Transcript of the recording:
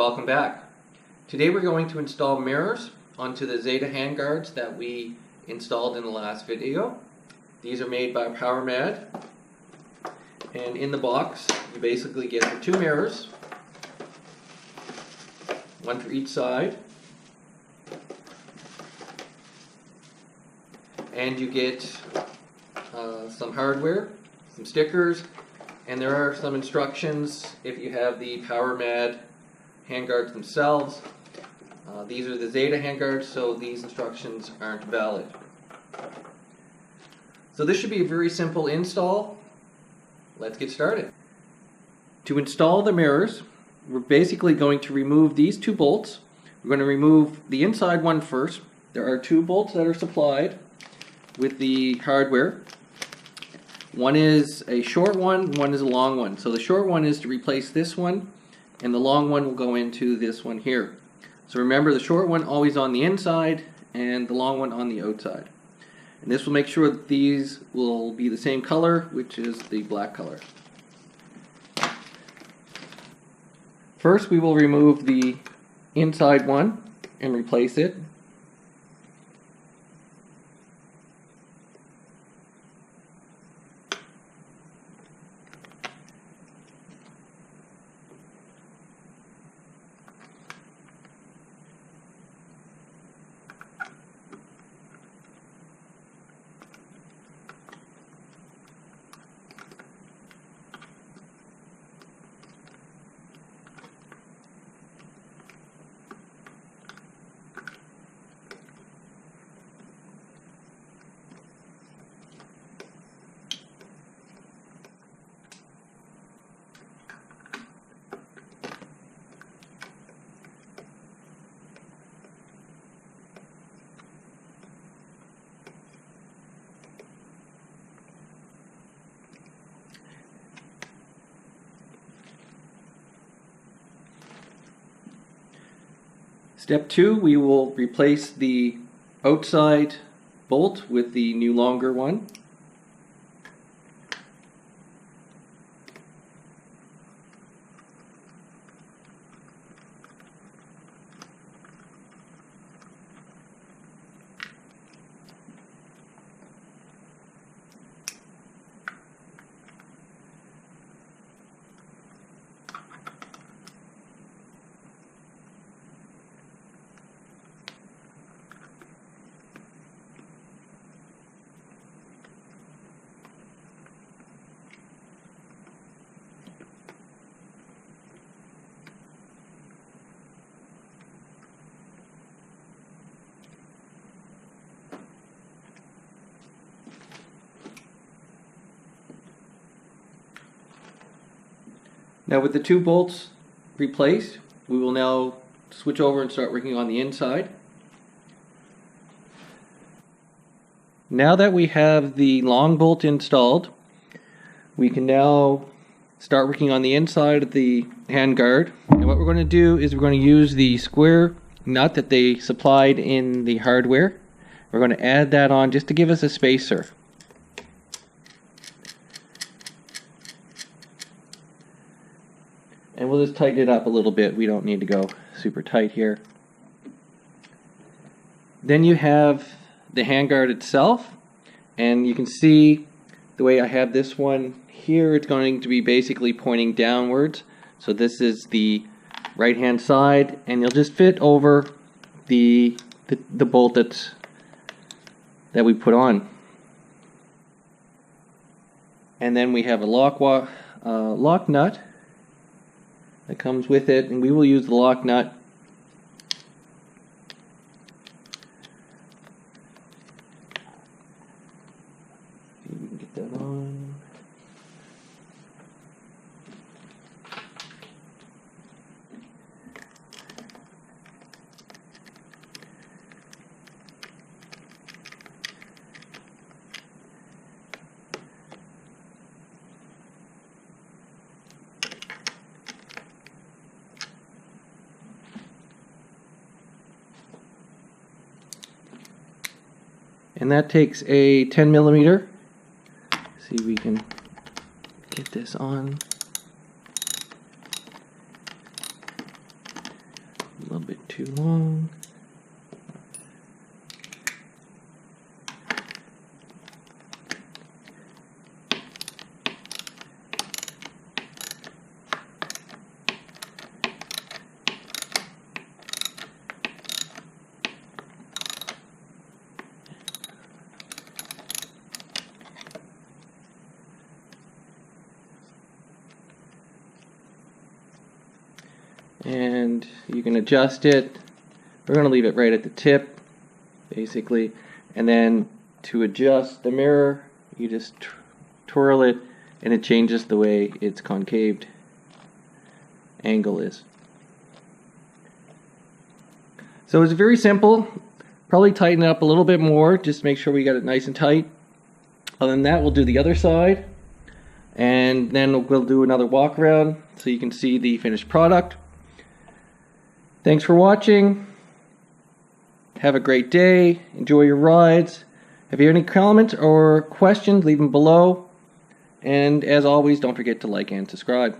welcome back. Today we're going to install mirrors onto the Zeta handguards that we installed in the last video. These are made by Powermadd, and in the box you basically get the two mirrors, one for each side, and you get some hardware, some stickers, and there are some instructions if you have the Powermadd handguards themselves. These are the Zeta handguards, so these instructions aren't valid. So this should be a very simple install. Let's get started. To install the mirrors, we're basically going to remove these two bolts. We're going to remove the inside one first. There are two bolts that are supplied with the hardware. One is a short one is a long one. So the short one is to replace this one, and the long one will go into this one here. So remember, the short one always on the inside and the long one on the outside. And this will make sure that these will be the same color, which is the black color. First we will remove the inside one and replace it. Step 2, we will replace the outside bolt with the new longer one. Now with the two bolts replaced, we will now switch over and start working on the inside. Now that we have the long bolt installed, we can now start working on the inside of the handguard. And what we're going to do is we're going to use the square nut that they supplied in the hardware. We're going to add that on just to give us a spacer. And we'll just tighten it up a little bit. We don't need to go super tight here. Then you have the handguard itself, and you can see the way I have this one here, it's going to be basically pointing downwards. So this is the right hand side, and you'll just fit over the bolt that we put on. And then we have a lock nut that comes with it, and we will use the lock nut see if we can get that on. And that takes a 10mm. See if we can get this on. A little bit too long. And you can adjust it. We're going to leave it right at the tip, basically. And then to adjust the mirror, you just twirl it, and it changes the way its concaved angle is. So it's very simple. Probably tighten it up a little bit more, just make sure we got it nice and tight. Other than that, we'll do the other side, and then we'll do another walk around so you can see the finished product. Thanks for watching. Have a great day. Enjoy your rides. If you have any comments or questions, leave them below. And as always, don't forget to like and subscribe.